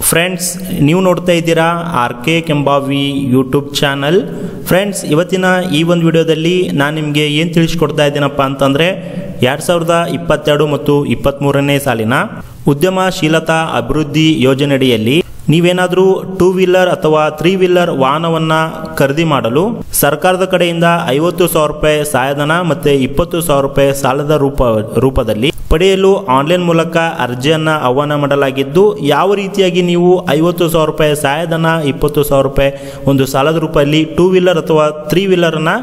Friends, ನೀವು ನೋಡ್ತಾ ಇದ್ದೀರಾ RK Kembhavi YouTube channel. Friends, ಇವತ್ತಿನ ಈ ಒಂದು ವಿಡಿಯೋದಲ್ಲಿ ನಾನು ನಿಮಗೆ ಏನು ತಿಳಿಸ್ಕೊಡ್ತಾ ಇದ್ದೀನಪ್ಪ ಅಂತಂದರೆ 2022 ಮತ್ತು 23ನೇ ಸಾಲಿನ ಉದ್ಯಮಶೀಲತಾ ಅಭಿವೃದ್ಧಿ ಯೋಜನೆಯಡಿಯಲ್ಲಿ ನೀವೇನಾದರೂ 2 ವೀಲರ್ ಅಥವಾ 3 ವೀಲರ್ ವಾಹನವನ್ನು ಖರೀದಿ ಮಾಡಲು ಸರ್ಕಾರದ ಕಡೆಯಿಂದ 50,000 ರೂಪಾಯಿ ಸಹಾಯಧನ ಮತ್ತು 20,000 ರೂಪಾಯಿ ಸಾಲದ ರೂಪದಲ್ಲಿ ಪಡೆಯಲು ಆನ್ಲೈನ್ ಮೂಲಕ ಅರ್ಜಿಯನ್ನು ಆಹ್ವಾನ ಮಾಡಲಾಗಿದ್ದು, ಯಾವ ರೀತಿಯಾಗಿ ನೀವು 50,000 ರೂಪಾಯಿ ಸಹಾಯಧನ 20,000 ರೂಪಾಯಿ ಒಂದು ಸಾಲದ ರೂಪದಲ್ಲಿ 2 ವೀಲರ್ ಅಥವಾ 3 ವೀಲರನ್ನು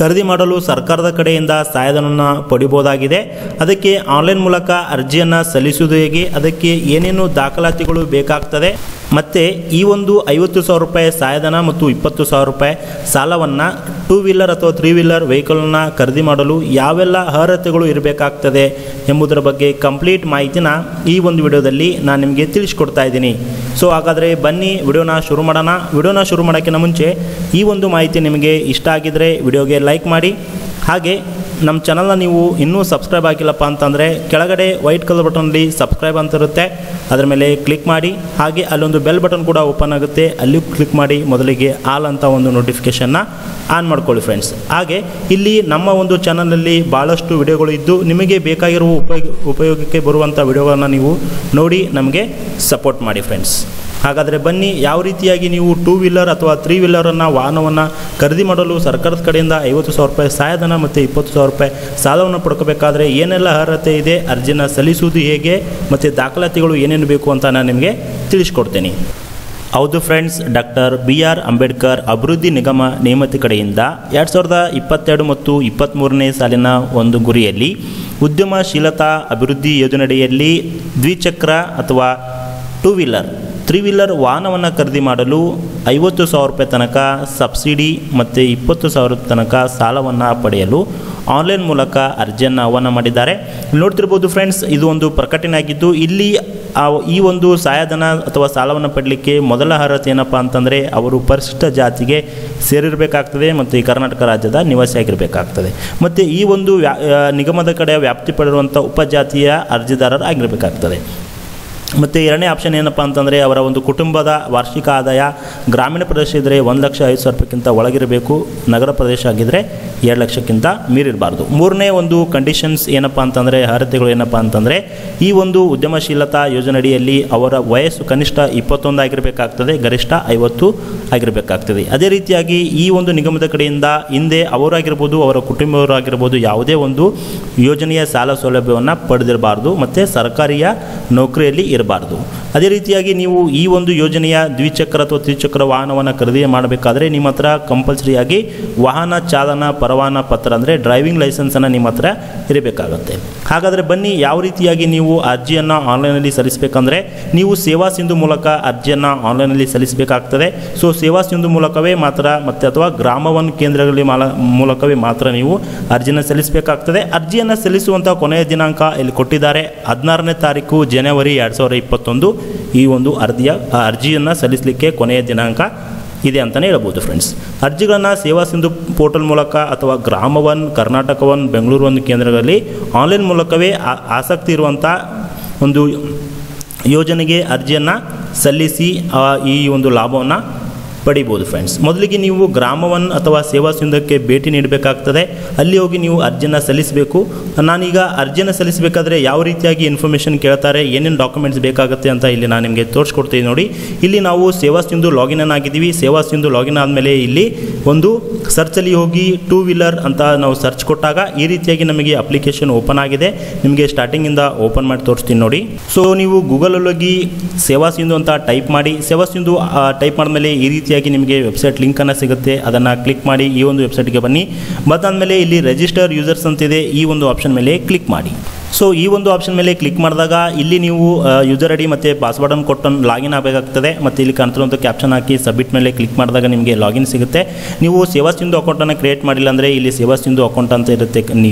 ಖರೀದಿ ಮಾಡಲು ಸರ್ಕಾರದ ಕಡೆಯಿಂದ ಸಹಾಯಧನವನ್ನು ಪಡಿಬಹುದಾಗಿದೆ. ಅದಕ್ಕೆ ಆನ್ಲೈನ್ ಮೂಲಕ ಅರ್ಜಿಯನ್ನು ಸಲ್ಲಿಸುವುದು ಹೇಗೆ, ಅದಕ್ಕೆ ಏನೇನು ದಾಖಲಾತಿಗಳು ಬೇಕಾಗ್ತದೆ, ಮತ್ತು ಈ ಒಂದು 50,000 ರೂಪಾಯಿ ಸಹಾಯಧನ ಮತ್ತು 20,000 ರೂಪಾಯಿ ಸಾಲವನ್ನು 2 ವೀಲರ್ ಅಥವಾ 3 ವೀಲರ್ ವೆಹಿಕಲನ್ನು ಖರೀದಿ ಮಾಡಲು ಯಾವೆಲ್ಲ ಅರ್ಹತೆಗಳು ಇರಬೇಕಾಗ್ತದೆ ಎಂಬುದರ ಬಗ್ಗೆ ಕಂಪ್ಲೀಟ್ ಮಾಹಿತಿನ ಈ ಒಂದು ವಿಡಿಯೋದಲ್ಲಿ ನಾನು ನಿಮಗೆ ತಿಳಿಸ್ಕೊಡ್ತಾ ಇದ್ದೀನಿ. ಸೊ ಹಾಗಾದರೆ ಬನ್ನಿ ವಿಡಿಯೋನ ಶುರು ಮಾಡೋಣ. ವಿಡಿಯೋನ ಶುರು ಮಾಡೋಕ್ಕಿಂತ ಮುಂಚೆ ಈ ಒಂದು ಮಾಹಿತಿ ನಿಮಗೆ ಇಷ್ಟ ಆಗಿದ್ದರೆ ವಿಡಿಯೋಗೆ ಲೈಕ್ ಮಾಡಿ. ಹಾಗೆ ನಮ್ಮ ಚಾನಲ್ನ ನೀವು ಇನ್ನೂ ಸಬ್ಸ್ಕ್ರೈಬ್ ಆಗಿಲ್ಲಪ್ಪ ಅಂತಂದರೆ ಕೆಳಗಡೆ ವೈಟ್ ಕಲರ್ ಬಟನಲ್ಲಿ ಸಬ್ಸ್ಕ್ರೈಬ್ ಅಂತ ಇರುತ್ತೆ, ಅದರ ಮೇಲೆ ಕ್ಲಿಕ್ ಮಾಡಿ. ಹಾಗೆ ಅಲ್ಲೊಂದು ಬೆಲ್ ಬಟನ್ ಕೂಡ ಓಪನ್ ಆಗುತ್ತೆ, ಅಲ್ಲಿ ಕ್ಲಿಕ್ ಮಾಡಿ ಮೊದಲಿಗೆ ಆಲ್ ಅಂತ ಒಂದು ನೋಟಿಫಿಕೇಷನ್ನ ಆನ್ ಮಾಡ್ಕೊಳ್ಳಿ ಫ್ರೆಂಡ್ಸ್. ಹಾಗೆ ಇಲ್ಲಿ ನಮ್ಮ ಒಂದು ಚಾನಲಲ್ಲಿ ಭಾಳಷ್ಟು ವಿಡಿಯೋಗಳು ಇದ್ದು ನಿಮಗೆ ಬೇಕಾಗಿರುವ ಉಪಯೋಗಕ್ಕೆ ಬರುವಂಥ ವಿಡಿಯೋಗಳನ್ನು ನೀವು ನೋಡಿ ನಮಗೆ ಸಪೋರ್ಟ್ ಮಾಡಿ ಫ್ರೆಂಡ್ಸ್. ಹಾಗಾದರೆ ಬನ್ನಿ, ಯಾವ ರೀತಿಯಾಗಿ ನೀವು 2 ವೀಲರ್ ಅಥವಾ 3 ವೀಲರನ್ನು ವಾಹನವನ್ನು ಖರೀದಿ ಮಾಡಲು ಸರ್ಕಾರದ ಕಡೆಯಿಂದ 50,000 ರೂಪಾಯಿ ಸಹಾಯಧನ ಮತ್ತು 20,000 ರೂಪಾಯಿ ಸಾಲವನ್ನು ಪಡ್ಕೋಬೇಕಾದ್ರೆ ಏನೆಲ್ಲ ಅರ್ಹತೆ ಇದೆ, ಅರ್ಜಿನ ಸಲ್ಲಿಸುವುದು ಹೇಗೆ ಮತ್ತು ದಾಖಲಾತಿಗಳು ಏನೇನು ಬೇಕು ಅಂತ ನಾನು ನಿಮಗೆ ತಿಳಿಸ್ಕೊಡ್ತೇನೆ. ಹೌದು ಫ್ರೆಂಡ್ಸ್, ಡಾಕ್ಟರ್ BR ಅಂಬೇಡ್ಕರ್ ಅಭಿವೃದ್ಧಿ ನಿಗಮ ನೇಮತಿ ಕಡೆಯಿಂದ 2022 ಮತ್ತು 23ನೇ ಸಾಲಿನ ಒಂದು ಗುರಿಯಲ್ಲಿ ಉದ್ಯಮಶೀಲತಾ ಅಭಿವೃದ್ಧಿ ಯೋಜನೆಯಡಿಯಲ್ಲಿ ದ್ವಿಚಕ್ರ ಅಥವಾ 2 ವೀಲರ್ 3 ವೀಲರ್ ವಾಹನವನ್ನು ಖರೀದಿ ಮಾಡಲು 50,000 ರೂಪಾಯಿ ತನಕ ಸಬ್ಸಿಡಿ ಮತ್ತು 20,000 ತನಕ ಸಾಲವನ್ನು ಪಡೆಯಲು ಆನ್ಲೈನ್ ಮೂಲಕ ಅರ್ಜಿಯನ್ನು ಆಹ್ವಾನ ಮಾಡಿದ್ದಾರೆ. ನೋಡ್ತಿರ್ಬೋದು ಫ್ರೆಂಡ್ಸ್, ಇದು ಒಂದು ಪ್ರಕಟಣೆ ಆಗಿದ್ದು, ಇಲ್ಲಿ ಈ ಒಂದು ಸಹಾಯಧನ ಅಥವಾ ಸಾಲವನ್ನು ಪಡಲಿಕ್ಕೆ ಮೊದಲ ಅರ್ಹತೆ ಏನಪ್ಪ ಅಂತಂದರೆ ಅವರು ಪರಿಶಿಷ್ಟ ಜಾತಿಗೆ ಸೇರಿರಬೇಕಾಗ್ತದೆ ಮತ್ತು ಈ ಕರ್ನಾಟಕ ರಾಜ್ಯದ ನಿವಾಸಿಯಾಗಿರಬೇಕಾಗ್ತದೆ ಮತ್ತು ಈ ಒಂದು ನಿಗಮದ ಕಡೆ ವ್ಯಾಪ್ತಿ ಪಡೆದಿರುವಂಥ ಉಪಜಾತಿಯ ಅರ್ಜಿದಾರರು ಆಗಿರಬೇಕಾಗ್ತದೆ. ಮತ್ತು ಎರಡನೇ ಆಪ್ಷನ್ ಏನಪ್ಪ ಅಂತಂದರೆ ಅವರ ಒಂದು ಕುಟುಂಬದ ವಾರ್ಷಿಕ ಆದಾಯ ಗ್ರಾಮೀಣ ಪ್ರದೇಶ ಇದ್ದರೆ 1,50,000 ರೂಪಾಯಿಗಿಂತ ಒಳಗಿರಬೇಕು, ನಗರ ಪ್ರದೇಶ ಆಗಿದ್ದರೆ 2 ಲಕ್ಷಕ್ಕಿಂತ ಮೀರಿರಬಾರ್ದು. ಮೂರನೇ ಒಂದು ಕಂಡೀಷನ್ಸ್ ಏನಪ್ಪ ಅಂತಂದರೆ ಅರ್ಹತೆಗಳು ಏನಪ್ಪ ಅಂತಂದರೆ ಈ ಒಂದು ಉದ್ಯಮಶೀಲತಾ ಯೋಜನೆಯಡಿಯಲ್ಲಿ ಅವರ ವಯಸ್ಸು ಕನಿಷ್ಠ 21 ಆಗಿರಬೇಕಾಗ್ತದೆ, ಗರಿಷ್ಠ 50 ಆಗಿರಬೇಕಾಗ್ತದೆ. ಅದೇ ರೀತಿಯಾಗಿ ಈ ಒಂದು ನಿಗಮದ ಕಡೆಯಿಂದ ಹಿಂದೆ ಅವರಾಗಿರ್ಬೋದು ಅವರ ಕುಟುಂಬವರಾಗಿರ್ಬೋದು ಯಾವುದೇ ಒಂದು ಯೋಜನೆಯ ಸಾಲ ಸೌಲಭ್ಯವನ್ನು ಪಡೆದಿರಬಾರ್ದು ಮತ್ತು ಸರ್ಕಾರಿಯ ನೌಕರಿಯಲ್ಲಿ ಇರಬಾರ್ದು. ಅದೇ ರೀತಿಯಾಗಿ ನೀವು ಈ ಒಂದು ಯೋಜನೆಯ ದ್ವಿಚಕ್ರ ಅಥವಾ ತ್ರಿಚಕ್ರ ವಾಹನವನ್ನು ಖರೀದಿ ಮಾಡಬೇಕಾದ್ರೆ ನಿಮ್ಮ ಹತ್ರ ಕಂಪಲ್ಸರಿಯಾಗಿ ವಾಹನ ಚಾಲನಾ ಪರವಾನ ಪತ್ರ ಅಂದರೆ ಡ್ರೈವಿಂಗ್ ಲೈಸೆನ್ಸನ್ನು ನಿಮ್ಮ ಹತ್ರ ಇರಬೇಕಾಗುತ್ತೆ. ಹಾಗಾದರೆ ಬನ್ನಿ, ಯಾವ ರೀತಿಯಾಗಿ ನೀವು ಅರ್ಜಿಯನ್ನು ಆನ್ಲೈನಲ್ಲಿ ಸಲ್ಲಿಸಬೇಕಂದ್ರೆ ನೀವು ಸೇವಾ ಸಿಂಧು ಮೂಲಕ ಅರ್ಜಿಯನ್ನು ಆನ್ಲೈನಲ್ಲಿ ಸಲ್ಲಿಸಬೇಕಾಗ್ತದೆ. ಸೊ ಸೇವಾ ಸಿಂಧು ಮೂಲಕವೇ ಮಾತ್ರ ಮತ್ತು ಅಥವಾ ಗ್ರಾಮ 1 ಕೇಂದ್ರಗಳಲ್ಲಿ ಮೂಲಕವೇ ಮಾತ್ರ ನೀವು ಅರ್ಜಿಯನ್ನು ಸಲ್ಲಿಸಬೇಕಾಗ್ತದೆ. ಅರ್ಜಿಯನ್ನು ಸಲ್ಲಿಸುವಂಥ ಕೊನೆಯ ದಿನಾಂಕ ಇಲ್ಲಿ ಕೊಟ್ಟಿದ್ದಾರೆ, 16ನೇ ತಾರೀಕು ಜನವರಿ 2021 ಈ ಒಂದು ಅರ್ಜಿಯನ್ನು ಸಲ್ಲಿಸಲಿಕ್ಕೆ ಕೊನೆಯ ದಿನಾಂಕ ಇದೆ ಅಂತಲೇ ಹೇಳ್ಬೋದು ಫ್ರೆಂಡ್ಸ್. ಅರ್ಜಿಗಳನ್ನು ಸೇವಾ ಸಿಂಧು ಪೋರ್ಟಲ್ ಮೂಲಕ ಅಥವಾ ಗ್ರಾಮ 1, ಕರ್ನಾಟಕ 1, ಬೆಂಗಳೂರು 1 ಕೇಂದ್ರಗಳಲ್ಲಿ ಆನ್ಲೈನ್ ಮೂಲಕವೇ ಆಸಕ್ತಿ ಇರುವಂಥ ಒಂದು ಯೋಜನೆಗೆ ಅರ್ಜಿಯನ್ನು ಸಲ್ಲಿಸಿ ಈ ಒಂದು ಲಾಭವನ್ನು ಪಡಿಬೋದು ಫ್ರೆಂಡ್ಸ್. ಮೊದಲಿಗೆ ನೀವು ಗ್ರಾಮ 1 ಅಥವಾ ಸೇವಾ ಸಿಂಧುಕ್ಕೆ ಭೇಟಿ ನೀಡಬೇಕಾಗ್ತದೆ, ಅಲ್ಲಿ ಹೋಗಿ ನೀವು ಅರ್ಜಿಯನ್ನು ಸಲ್ಲಿಸಬೇಕು. ನಾನೀಗ ಅರ್ಜಿಯನ್ನು ಸಲ್ಲಿಸಬೇಕಾದ್ರೆ ಯಾವ ರೀತಿಯಾಗಿ ಇನ್ಫಾರ್ಮೇಷನ್ ಕೇಳ್ತಾರೆ, ಏನೇನು ಡಾಕ್ಯುಮೆಂಟ್ಸ್ ಬೇಕಾಗುತ್ತೆ ಅಂತ ಇಲ್ಲಿ ನಾನು ನಿಮಗೆ ತೋರಿಸ್ಕೊಡ್ತೀನಿ ನೋಡಿ. ಇಲ್ಲಿ ನಾವು ಸೇವಾ ಸಿಂಧು ಲಾಗಿನ್ ಆಗಿದ್ದೀವಿ. ಸೇವಾ ಸಿಂಧು ಲಾಗಿನ್ ಆದಮೇಲೆ ಇಲ್ಲಿ ಒಂದು ಸರ್ಚಲ್ಲಿ ಹೋಗಿ 2 ವೀಲರ್ ಅಂತ ನಾವು ಸರ್ಚ್ ಕೊಟ್ಟಾಗ ಈ ರೀತಿಯಾಗಿ ನಮಗೆ ಅಪ್ಲಿಕೇಶನ್ ಓಪನ್ ಆಗಿದೆ. ನಿಮಗೆ ಸ್ಟಾರ್ಟಿಂಗಿಂದ ಓಪನ್ ಮಾಡಿ ತೋರಿಸ್ತೀನಿ ನೋಡಿ. ಸೊ ನೀವು ಗೂಗಲಲ್ಲಿ ಹೋಗಿ ಸೇವಾ ಸಿಂಧು ಅಂತ ಟೈಪ್ ಮಾಡಿ, ಸೇವಾ ಸಿಂಧು ಟೈಪ್ ಮಾಡಿದ್ಮೇಲೆ ಈ ರೀತಿಯಾಗಿ ನಿಮಗೆ ವೆಬ್ಸೈಟ್ ಲಿಂಕನ್ನು ಸಿಗುತ್ತೆ, ಅದನ್ನು ಕ್ಲಿಕ್ ಮಾಡಿ ಈ ಒಂದು ವೆಬ್ಸೈಟ್ಗೆ ಬನ್ನಿ. ಬಂದಾದಮೇಲೆ ಇಲ್ಲಿ ರಿಜಿಸ್ಟರ್ ಯೂಸರ್ಸ್ ಅಂತಿದೆ, ಈ ಒಂದು ಆಪ್ಷನ್ ಮೇಲೆ ಕ್ಲಿಕ್ ಮಾಡಿ. ಸೊ ಈ ಒಂದು ಆಪ್ಷನ್ ಮೇಲೆ ಕ್ಲಿಕ್ ಮಾಡಿದಾಗ ಇಲ್ಲಿ ನೀವು ಯೂಸರ್ ಐ ಡಿ ಮತ್ತು ಪಾಸ್ವರ್ಡನ್ನು ಕೊಟ್ಟು ಲಾಗಿನ್ ಆಗಬೇಕಾಗ್ತದೆ. ಮತ್ತು ಇಲ್ಲಿ ಕಾಣ್ತಿರುವಂಥ ಕ್ಯಾಪ್ಷನ್ ಹಾಕಿ ಸಬ್ಮಿಟ್ ಮೇಲೆ ಕ್ಲಿಕ್ ಮಾಡಿದಾಗ ನಿಮಗೆ ಲಾಗಿನ್ ಸಿಗುತ್ತೆ. ನೀವು ಸೇವಾ ಸಿಂಧು ಅಕೌಂಟನ್ನು ಕ್ರಿಯೇಟ್ ಮಾಡಿಲ್ಲ ಅಂದರೆ ಇಲ್ಲಿ ಸೇವಾ ಸಿಂಧು ಅಕೌಂಟ್ ಅಂತ ಇರುತ್ತೆ,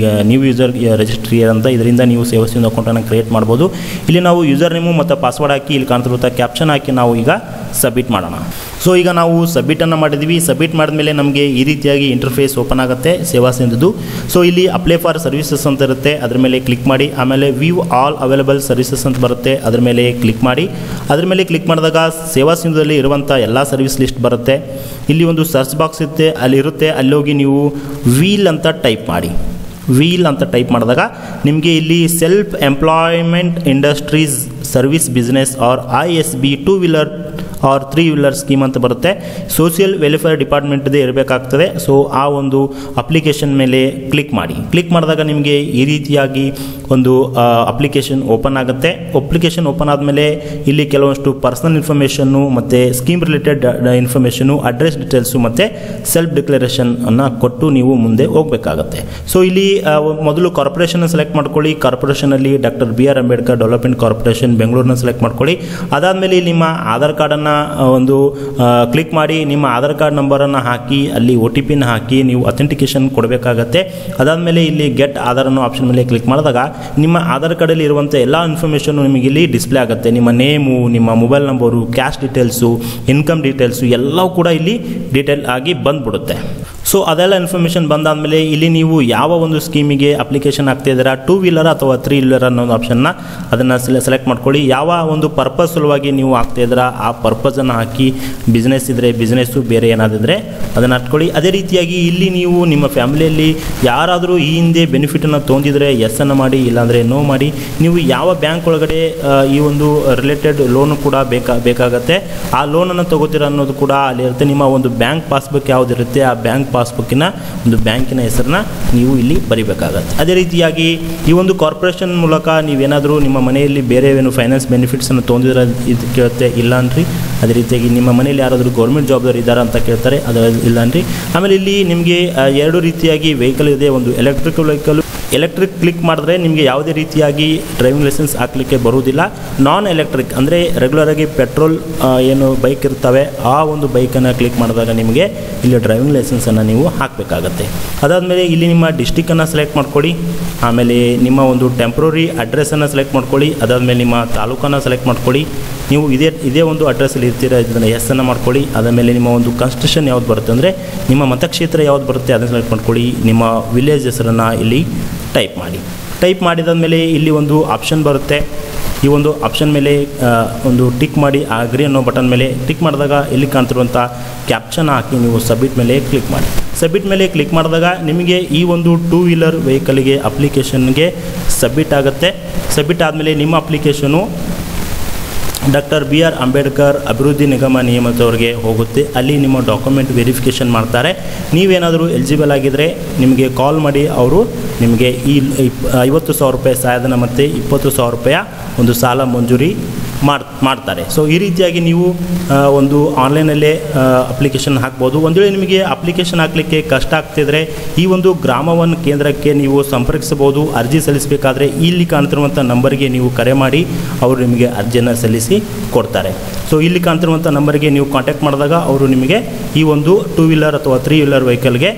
ನ್ಯೂ ಯೂಸರ್ ರಿಜಿಸ್ಟ್ರಿ ಅಂತ, ಇದರಿಂದ ನೀವು ಸೇವಾ ಸಿಂಧು ಅಕೌಂಟನ್ನು ಕ್ರಿಯೇಟ್ ಮಾಡ್ಬೋದು. ಇಲ್ಲಿ ನಾವು ಯೂಸರ್ ನೇಮು ಮತ್ತು ಪಾಸ್ವರ್ಡ್ ಹಾಕಿ ಇಲ್ಲಿ ಕಾಣ್ತಿರುವಂಥ ಕ್ಯಾಪ್ಷನ್ ಹಾಕಿ ನಾವು ಈಗ ಸಬ್ಮಿಟ್ ಮಾಡೋಣ. ಸೊ ಈಗ ನಾವು ಸಬ್ಮಿಟನ್ನು ಮಾಡಿದ್ವಿ. ಸಬ್ಮಿಟ್ ಮಾಡಿದ್ಮೇಲೆ ನಮಗೆ ಈ ರೀತಿಯಾಗಿ ಇಂಟರ್ಫೇಸ್ ಓಪನ್ ಆಗುತ್ತೆ ಸೇವಾ ಸಿಂಧುದು. ಸೊ ಇಲ್ಲಿ ಅಪ್ಲೈ ಫಾರ್ ಸರ್ವಿಸಸ್ ಅಂತ ಇರುತ್ತೆ, ಅದರ ಮೇಲೆ ಕ್ಲಿಕ್ ಮಾಡಿ. ಆಮೇಲೆ ವ್ಯೂ ಆಲ್ ಅವೈಲೇಬಲ್ ಸರ್ವಿಸಸ್ ಅಂತ ಬರುತ್ತೆ, ಅದರ ಮೇಲೆ ಕ್ಲಿಕ್ ಮಾಡಿ. ಅದ್ರ ಮೇಲೆ ಕ್ಲಿಕ್ ಮಾಡಿದಾಗ ಸೇವಾ ಸಿಂಧುದಲ್ಲಿ ಇರುವಂಥ ಎಲ್ಲ ಸರ್ವಿಸ್ ಲಿಸ್ಟ್ ಬರುತ್ತೆ. ಇಲ್ಲಿ ಒಂದು ಸರ್ಚ್ ಬಾಕ್ಸ್ ಇರುತ್ತೆ, ಅಲ್ಲಿರುತ್ತೆ, ಅಲ್ಲಿ ಹೋಗಿ ನೀವು ವೀಲ್ ಅಂತ ಟೈಪ್ ಮಾಡಿ. ವೀಲ್ ಅಂತ ಟೈಪ್ ಮಾಡಿದಾಗ ನಿಮಗೆ ಇಲ್ಲಿ self employment industries service business or ISB 2 wheeler or 3 wheeler scheme ಅಂತ ಬರುತ್ತೆ. ಸೋಷಿಯಲ್ ವೆಲ್ಫೇರ್ ಡಿಪಾರ್ಟ್ಮೆಂಟ್ದೇ ಇರಬೇಕಾಗ್ತದೆ. ಸೊ ಆ ಒಂದು ಅಪ್ಲಿಕೇಶನ್ ಮೇಲೆ ಕ್ಲಿಕ್ ಮಾಡಿ. ಕ್ಲಿಕ್ ಮಾಡಿದಾಗ ನಿಮಗೆ ಈ ರೀತಿಯಾಗಿ ಒಂದು ಅಪ್ಲಿಕೇಶನ್ ಓಪನ್ ಆಗುತ್ತೆ. ಅಪ್ಲಿಕೇಶನ್ ಓಪನ್ ಆದಮೇಲೆ ಇಲ್ಲಿ ಕೆಲವಷ್ಟು ಪರ್ಸನಲ್ ಇನ್ಫಾರ್ಮೇಷನ್ನು ಮತ್ತು scheme related information, address details ಮತ್ತು ಸೆಲ್ಫ್ ಡಿಕ್ಲರೇಷನ್ ಅನ್ನು ಕೊಟ್ಟು ನೀವು ಮುಂದೆ ಹೋಗಬೇಕಾಗತ್ತೆ. ಸೊ ಇಲ್ಲಿ ಮೊದಲು ಕಾರ್ಪೊರೇಷನ್ ಸೆಲೆಕ್ಟ್ ಮಾಡ್ಕೊಳ್ಳಿ. ಕಾರ್ಪೊರೇಷನಲ್ಲಿ doctor BR Ambedkar development corporation ಬೆಂಗಳೂರನ್ನ ಸೆಲೆಕ್ಟ್ ಮಾಡ್ಕೊಳ್ಳಿ. ಅದಾದಮೇಲೆ ನಿಮ್ಮ ಆಧಾರ್ ಕಾರ್ಡನ್ನು ಒಂದು ಕ್ಲಿಕ್ ಮಾಡಿ ನಿಮ್ಮ ಆಧಾರ್ ಕಾರ್ಡ್ ನಂಬರನ್ನು ಹಾಕಿ ಅಲ್ಲಿ OTP ಹಾಕಿ ನೀವು ಅಥೆಂಟಿಕೇಶನ್ ಕೊಡಬೇಕಾಗತ್ತೆ. ಅದಾದಮೇಲೆ ಇಲ್ಲಿ ಗೆಟ್ ಆಧಾರ್ ಅನ್ನೋ ಆಪ್ಷನ್ ಮೇಲೆ ಕ್ಲಿಕ್ ಮಾಡಿದಾಗ ನಿಮ್ಮ ಆಧಾರ್ ಕಾರ್ಡಲ್ಲಿ ಇರುವಂಥ ಎಲ್ಲ ಇನ್ಫಾರ್ಮೇಷನ್ನು ನಿಮಗೆ ಇಲ್ಲಿ ಡಿಸ್ಪ್ಲೇ ಆಗುತ್ತೆ. ನಿಮ್ಮ ನೇಮು, ನಿಮ್ಮ mobile number, cash details, income details ಎಲ್ಲವೂ ಕೂಡ ಇಲ್ಲಿ ಡೀಟೇಲ್ ಆಗಿ ಬಂದ್ಬಿಡುತ್ತೆ. ಸೊ ಅದೆಲ್ಲ ಇನ್ಫಾರ್ಮೇಷನ್ ಬಂದಾದಮೇಲೆ ಇಲ್ಲಿ ನೀವು ಯಾವ ಒಂದು ಸ್ಕೀಮಿಗೆ ಅಪ್ಲಿಕೇಶನ್ ಆಗ್ತಾಯಿದ್ದೀರಾ, 2 ವೀಲರ್ ಅಥವಾ 3 ವೀಲರ್ ಅನ್ನೋ ಆಪ್ಷನ್ನ ಅದನ್ನು ಸೆಲೆಕ್ಟ್ ಮಾಡ್ಕೊಳ್ಳಿ. ಯಾವ ಒಂದು ಪರ್ಪಸ್ ಸಲುವಾಗಿ ನೀವು ಆಗ್ತಾಯಿದ್ದೀರಾ ಆ ಪರ್ಪಸನ್ನು ಹಾಕಿ, ಬಿಸ್ನೆಸ್ ಇದ್ದರೆ ಬಿಸ್ನೆಸ್ಸು, ಬೇರೆ ಏನಾದಿದ್ರೆ ಅದನ್ನು ಹಾಕ್ಕೊಳ್ಳಿ. ಅದೇ ರೀತಿಯಾಗಿ ಇಲ್ಲಿ ನೀವು ನಿಮ್ಮ ಫ್ಯಾಮಿಲಿಯಲ್ಲಿ ಯಾರಾದರೂ ಈ ಹಿಂದೆ ಬೆನಿಫಿಟನ್ನು ತೊಗೊಂಡಿದ್ರೆ ಎಸ್ ಅನ್ನು ಮಾಡಿ, ಇಲ್ಲಾಂದರೆ ನೋ ಮಾಡಿ. ನೀವು ಯಾವ ಬ್ಯಾಂಕ್ ಒಳಗಡೆ ಈ ಒಂದು ರಿಲೇಟೆಡ್ ಲೋನು ಕೂಡ ಬೇಕಾಗತ್ತೆ. ಆ ಲೋನನ್ನು ತೊಗೋತೀರ ಅನ್ನೋದು ಕೂಡ ಅಲ್ಲಿರುತ್ತೆ. ನಿಮ್ಮ ಒಂದು ಬ್ಯಾಂಕ್ ಪಾಸ್ಬುಕ್ ಯಾವುದಿರುತ್ತೆ ಆ ಬ್ಯಾಂಕ್ ಪಾಸ್ಬುಕ್ಕಿನ ಒಂದು ಬ್ಯಾಂಕಿನ ಹೆಸರನ್ನ ನೀವು ಇಲ್ಲಿ ಬರಿಬೇಕಾಗತ್ತೆ. ಅದೇ ರೀತಿಯಾಗಿ ಈ ಒಂದು ಕಾರ್ಪೊರೇಷನ್ ಮೂಲಕ ನೀವೇನಾದರೂ ನಿಮ್ಮ ಮನೆಯಲ್ಲಿ ಬೇರೆ ಏನು ಫೈನಾನ್ಸ್ ಬೆನಿಫಿಟ್ಸನ್ನು ತೊಗೊಂಡಿದ್ರೆ ಇದು ಕೇಳುತ್ತೆ, ಇಲ್ಲ ಅನ್ರಿ. ಅದೇ ರೀತಿಯಾಗಿ ನಿಮ್ಮ ಮನೆಯಲ್ಲಿ ಯಾರಾದರೂ ಗೌರ್ಮೆಂಟ್ ಜಾಬ್ದವ್ರು ಇದ್ದಾರೆ ಅಂತ ಕೇಳ್ತಾರೆ, ಅದು ಇಲ್ಲ ಅನ್ರಿ. ಆಮೇಲೆ ಇಲ್ಲಿ ನಿಮಗೆ 2 ರೀತಿಯಾಗಿ ವೆಹಿಕಲ್ ಇದೆ. ಒಂದು ಎಲೆಕ್ಟ್ರಿಕಲ್ ವೆಹಿಕಲ್. ಎಲೆಕ್ಟ್ರಿಕ್ ಕ್ಲಿಕ್ ಮಾಡಿದ್ರೆ ನಿಮಗೆ ಯಾವುದೇ ರೀತಿಯಾಗಿ ಡ್ರೈವಿಂಗ್ ಲೈಸೆನ್ಸ್ ಹಾಕಲಿಕ್ಕೆ ಬರುವುದಿಲ್ಲ. ನಾನ್ ಎಲೆಕ್ಟ್ರಿಕ್ ಅಂದರೆ ರೆಗ್ಯುಲರಾಗಿ ಪೆಟ್ರೋಲ್ ಏನು ಬೈಕ್ ಇರ್ತವೆ ಆ ಒಂದು ಬೈಕನ್ನು ಕ್ಲಿಕ್ ಮಾಡಿದಾಗ ನಿಮಗೆ ಇಲ್ಲಿ ಡ್ರೈವಿಂಗ್ ಲೈಸೆನ್ಸನ್ನು ನೀವು ಹಾಕಬೇಕಾಗತ್ತೆ. ಅದಾದಮೇಲೆ ಇಲ್ಲಿ ನಿಮ್ಮ ಡಿಸ್ಟಿಕ್ಕನ್ನು ಸೆಲೆಕ್ಟ್ ಮಾಡ್ಕೊಳ್ಳಿ. ಆಮೇಲೆ ನಿಮ್ಮ ಒಂದು ಟೆಂಪ್ರರಿ ಅಡ್ರೆಸ್ಸನ್ನು ಸೆಲೆಕ್ಟ್ ಮಾಡ್ಕೊಳ್ಳಿ. ಅದಾದಮೇಲೆ ನಿಮ್ಮ ತಾಲೂಕನ್ನು ಸೆಲೆಕ್ಟ್ ಮಾಡ್ಕೊಳ್ಳಿ. ನೀವು ಇದೇ ಒಂದು ಅಡ್ರೆಸ್ಸಲ್ಲಿ ಇರ್ತೀರ, ಇದನ್ನು ಎಸ್ಸನ್ನು ಮಾಡ್ಕೊಳ್ಳಿ. ಅದಾದಮೇಲೆ ನಿಮ್ಮ ಒಂದು ಕಾನ್ಸ್ಟಿಟ್ಯೂಷನ್ ಯಾವ್ದು ಬರುತ್ತೆ ಅಂದರೆ ನಿಮ್ಮ ಮತಕ್ಷೇತ್ರ ಯಾವ್ದು ಬರುತ್ತೆ ಅದನ್ನು ಸೆಲೆಕ್ಟ್ ಮಾಡ್ಕೊಳ್ಳಿ. ನಿಮ್ಮ ವಿಲೇಜ್ ಹೆಸರನ್ನು ಇಲ್ಲಿ ಟೈಪ್ ಮಾಡಿ. ಟೈಪ್ ಮಾಡಿದಾದಮೇಲೆ ಇಲ್ಲಿ ಒಂದು ಆಪ್ಷನ್ ಬರುತ್ತೆ. ಈ ಒಂದು ಆಪ್ಷನ್ ಮೇಲೆ ಒಂದು ಟಿಕ್ ಮಾಡಿ, ಅಗ್ರಿ ಅನ್ನೋ ಬಟನ್ ಮೇಲೆ ಟಿಕ್ ಮಾಡಿದಾಗ ಇಲ್ಲಿ ಕಾಣ್ತಿರುವಂಥ ಕ್ಯಾಪ್ಷನ್ ಹಾಕಿ ನೀವು ಸಬ್ಮಿಟ್ ಮೇಲೆ ಕ್ಲಿಕ್ ಮಾಡಿ. ಸಬ್ಮಿಟ್ ಮೇಲೆ ಕ್ಲಿಕ್ ಮಾಡಿದಾಗ ನಿಮಗೆ ಈ ಒಂದು 2 ವೀಲರ್ ವೆಹಿಕಲ್ಗೆ ಅಪ್ಲಿಕೇಶನ್ಗೆ ಸಬ್ಮಿಟ್ ಆಗುತ್ತೆ. ಸಬ್ಮಿಟ್ ಆದಮೇಲೆ ನಿಮ್ಮ ಅಪ್ಲಿಕೇಶನು ಡಾಕ್ಟರ್ BR ಅಂಬೇಡ್ಕರ್ ಅಭಿವೃದ್ಧಿ ನಿಗಮ ನಿಯಮಿತವ್ರಿಗೆ ಹೋಗುತ್ತೆ. ಅಲ್ಲಿ ನಿಮ್ಮ ಡಾಕ್ಯುಮೆಂಟ್ ವೆರಿಫಿಕೇಷನ್ ಮಾಡ್ತಾರೆ. ನೀವೇನಾದರೂ ಎಲಿಜಿಬಲ್ ಆಗಿದ್ದರೆ ನಿಮಗೆ ಕಾಲ್ ಮಾಡಿ ಅವರು ನಿಮಗೆ ಈ 50,000 ರೂಪಾಯಿ ಸಹಾಯಧನ ಮತ್ತು 20,000 ರೂಪಾಯಿ ಒಂದು ಸಾಲ ಮಂಜೂರಿ ಮಾಡ್ತಾರೆ. ಸೊ ಈ ರೀತಿಯಾಗಿ ನೀವು ಒಂದು ಆನ್ಲೈನಲ್ಲೇ ಅಪ್ಲಿಕೇಶನ್ ಹಾಕ್ಬೋದು. ಒಂದು ವೇಳೆ ನಿಮಗೆ ಅಪ್ಲಿಕೇಶನ್ ಹಾಕಲಿಕ್ಕೆ ಕಷ್ಟ ಆಗ್ತಿದ್ರೆ ಈ ಒಂದು ಗ್ರಾಮ1 ಕೇಂದ್ರಕ್ಕೆ ನೀವು ಸಂಪರ್ಕಿಸಬಹುದು. ಅರ್ಜಿ ಸಲ್ಲಿಸಬೇಕಾದ್ರೆ ಇಲ್ಲಿ ಕಾಣ್ತಿರುವಂಥ ನಂಬರ್ಗೆ ನೀವು ಕರೆ ಮಾಡಿ ಅವರು ನಿಮಗೆ ಅರ್ಜಿಯನ್ನು ಸಲ್ಲಿಸಿ ಕೊಡ್ತಾರೆ. ಸೊ ಇಲ್ಲಿ ಕಾಣ್ತಿರುವಂಥ ನಂಬರ್ಗೆ ನೀವು ಕಾಂಟ್ಯಾಕ್ಟ್ ಮಾಡಿದಾಗ ಅವರು ನಿಮಗೆ ಈ ಒಂದು 2 ವೀಲರ್ ಅಥವಾ 3 ವೀಲರ್ ವೆಹಿಕಲ್ಗೆ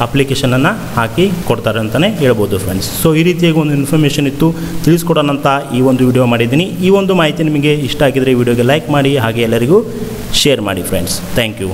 ಅಪ್ಲಿಕೇಶನನ್ನು ಹಾಕಿ ಕೊಡ್ತಾರೆ ಅಂತಲೇ ಹೇಳ್ಬೋದು ಫ್ರೆಂಡ್ಸ್. ಸೊ ಈ ರೀತಿಯಾಗಿ ಒಂದು ಇನ್ಫಾರ್ಮೇಷನ್ ಇತ್ತು ತಿಳಿಸ್ಕೊಡೋಣ ಅಂತ ಈ ಒಂದು ವಿಡಿಯೋ ಮಾಡಿದ್ದೀನಿ. ಈ ಒಂದು ಮಾಹಿತಿ ನಿಮಗೆ ಇಷ್ಟ ಆಗಿದರೆ ಈ ವಿಡಿಯೋಗೆ ಲೈಕ್ ಮಾಡಿ, ಹಾಗೆ ಎಲ್ಲರಿಗೂ ಶೇರ್ ಮಾಡಿ ಫ್ರೆಂಡ್ಸ್. Thank you.